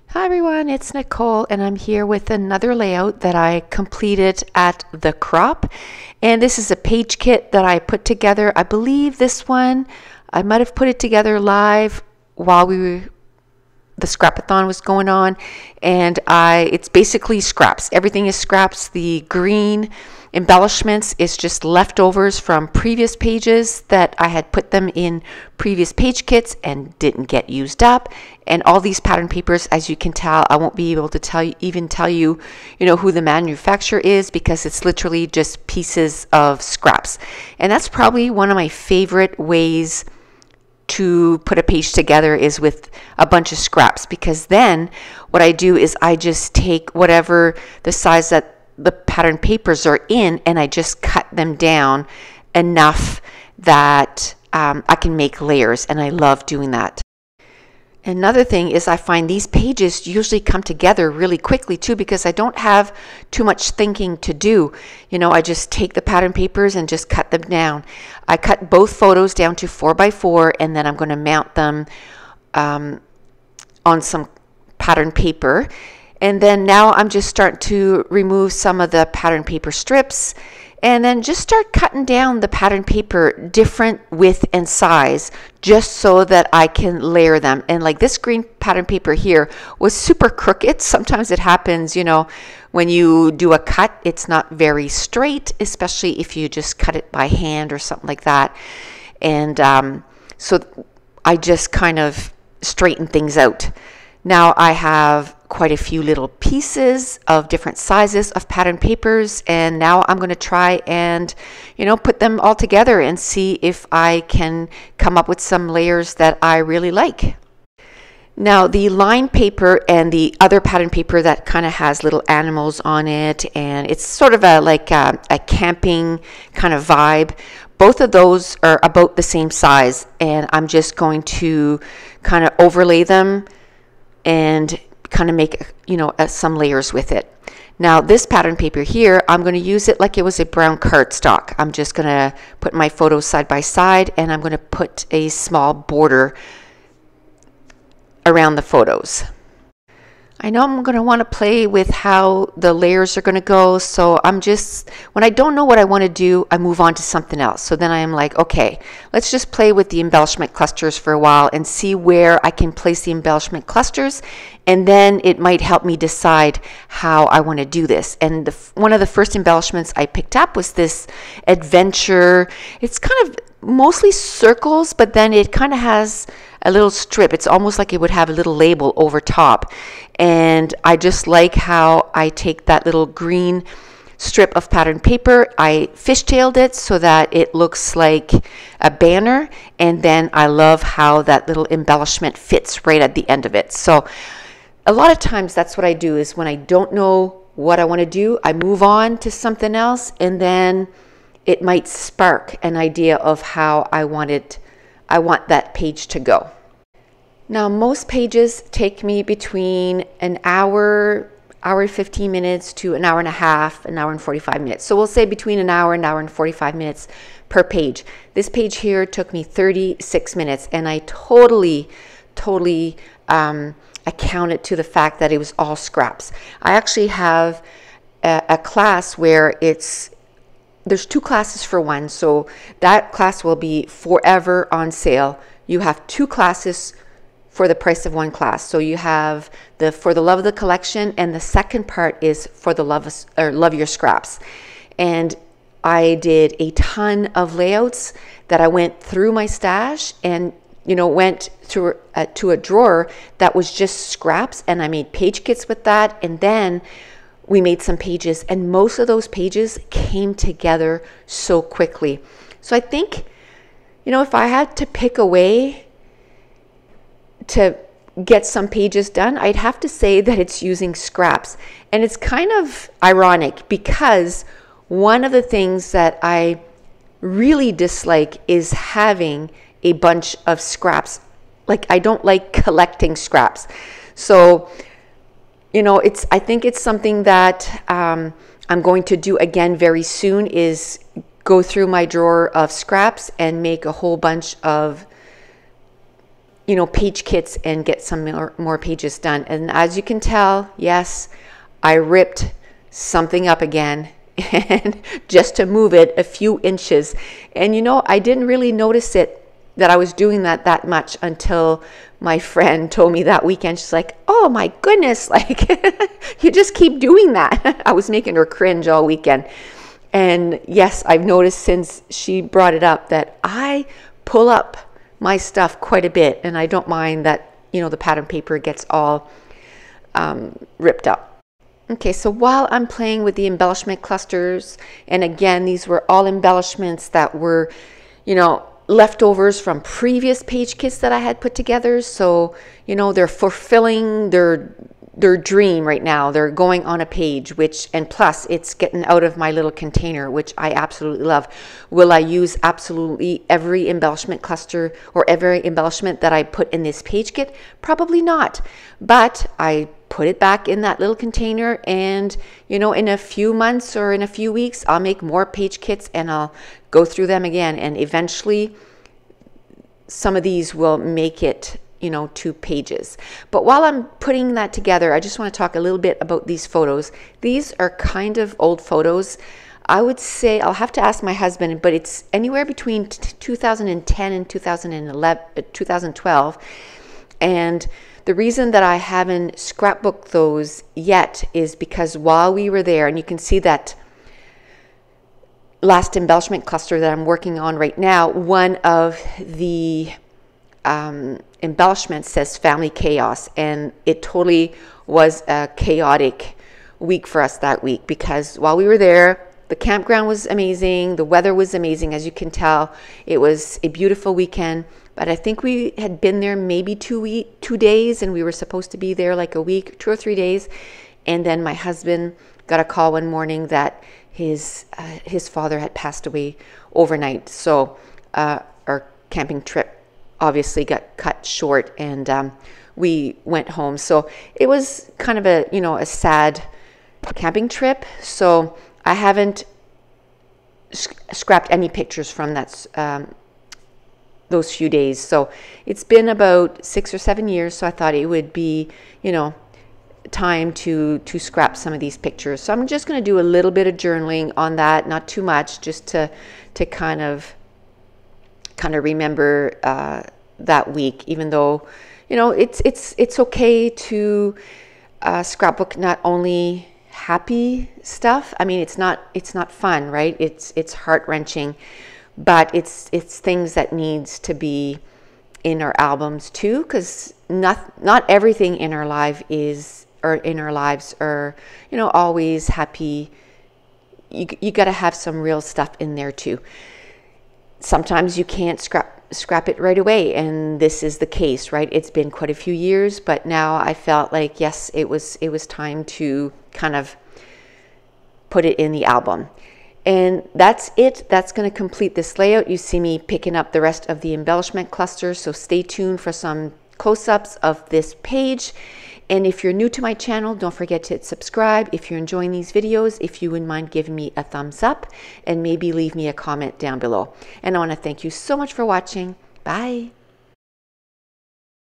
Hi everyone, it's Nicole and I'm here with another layout that I completed at the crop. And this is a page kit that I put together. I believe this one, I might have put it together live while the scrapathon was going on, and it's basically scraps. Everything is scraps. The green embellishments is just leftovers from previous pages that I had put them in previous page kits and didn't get used up. And all these pattern papers, as you can tell, I won't be able to tell you who the manufacturer is, because it's literally just pieces of scraps. And that's probably one of my favorite ways to put a page together, is with a bunch of scraps, because then what I do is I just take whatever the size that the pattern papers are in and I just cut them down enough that I can make layers, and I love doing that. Another thing is I find these pages usually come together really quickly too, because I don't have too much thinking to do. I just take the pattern papers and just cut them down. I cut both photos down to 4x4, and then I'm going to mount them on some pattern paper. And then now I'm just starting to remove some of the pattern paper strips, and then just start cutting down the pattern paper different width and size, just so that I can layer them. And like this green pattern paper here was super crooked. Sometimes it happens, when you do a cut, it's not very straight, especially if you just cut it by hand or something like that. And so I just kind of straighten things out. Now I have quite a few little pieces of different sizes of pattern papers, and now I'm going to try and put them all together and see if I can come up with some layers that I really like. Now the lined paper and the other pattern paper that kind of has little animals on it, and it's sort of like a camping kind of vibe, both of those are about the same size, and I'm just going to kind of overlay them and kind of make some layers with it. Now this pattern paper here, I'm going to use it like it was a brown cardstock. I'm just going to put my photos side by side, and I'm going to put a small border around the photos. I know I'm going to want to play with how the layers are going to go, so when I don't know what I want to do, I move on to something else. So then I am like, okay, let's just play with the embellishment clusters for a while and see where I can place the embellishment clusters, and then it might help me decide how I want to do this. And one of the first embellishments I picked up was this adventure. It's kind of mostly circles, but then it kind of has a little strip. It's almost like it would have a little label over top. And I just like how I take that little green strip of pattern paper, I fishtailed it so that it looks like a banner, and then I love how that little embellishment fits right at the end of it. So a lot of times that's what I do, is when I don't know what I want to do, I move on to something else, and then it might spark an idea of how I want that page to go. Now most pages take me between an hour 15 minutes to an hour and a half, an hour and 45 minutes. So we'll say between an hour and 45 minutes per page. This page here took me 36 minutes, and I totally accounted to the fact that it was all scraps. I actually have a class where there's two classes for one, so that class will be forever on sale. You have two classes for the price of one class. So you have For the Love of the Collection, and the second part is For the Love Your Scraps. And I did a ton of layouts that I went through my stash and went through to a drawer that was just scraps, and I made page kits with that, and then we made some pages, and most of those pages came together so quickly. So I think, if I had to pick a way to get some pages done, I'd have to say that it's using scraps. And it's kind of ironic, because one of the things that I really dislike is having a bunch of scraps. Like, I don't like collecting scraps. So I think it's something that I'm going to do again very soon, is go through my drawer of scraps and make a whole bunch of page kits and get some more pages done. And as you can tell, yes, I ripped something up again, and just to move it a few inches. And I didn't really notice it, that I was doing that much, until my friend told me that weekend. She's like, oh my goodness, like you just keep doing that. I was making her cringe all weekend. And yes, I've noticed since she brought it up that I pull up my stuff quite a bit, and I don't mind that, the pattern paper gets all ripped up. Okay, so while I'm playing with the embellishment clusters, and again, these were all embellishments that were, leftovers from previous page kits that I had put together. So, they're fulfilling their dream right now. They're going on a page, and plus it's getting out of my little container, which I absolutely love. Will I use absolutely every embellishment cluster or every embellishment that I put in this page kit? Probably not, but I put it back in that little container, and in a few months or in a few weeks, I'll make more page kits and I'll go through them again, and eventually some of these will make it 2 pages. But while I'm putting that together, I just want to talk a little bit about these photos. These are kind of old photos. I would say, I'll have to ask my husband, but it's anywhere between 2010 and 2012. And the reason that I haven't scrapbooked those yet is because while we were there, and you can see that last embellishment cluster that I'm working on right now, one of the embellishments says family chaos, and it totally was a chaotic week for us that week, because while we were there, the campground was amazing, the weather was amazing, as you can tell. It was a beautiful weekend, but I think we had been there maybe 2 days, and we were supposed to be there like a week, 2 or 3 days. And then my husband got a call one morning that his father had passed away overnight. So our camping trip obviously got cut short, and we went home. So it was kind of a sad camping trip. So I haven't scrapped any pictures from those few days. So it's been about 6 or 7 years. So I thought it would be, time to scrap some of these pictures. So I'm just going to do a little bit of journaling on that, not too much, just to kind of remember that week. Even though, it's okay to scrapbook not only happy stuff. I mean, it's not fun, right? It's heart-wrenching, but it's things that needs to be in our albums too, because not everything in our lives are always happy. You got to have some real stuff in there too. Sometimes you can't scrap it right away, and this is the case, right? It's been quite a few years, but now I felt like, yes, it was time to kind of put it in the album. And that's it. That's going to complete this layout. You see me picking up the rest of the embellishment cluster, so stay tuned for some close-ups of this page. And if you're new to my channel, don't forget to hit subscribe. If you're enjoying these videos, if you wouldn't mind giving me a thumbs up and maybe leave me a comment down below. And I want to thank you so much for watching. Bye.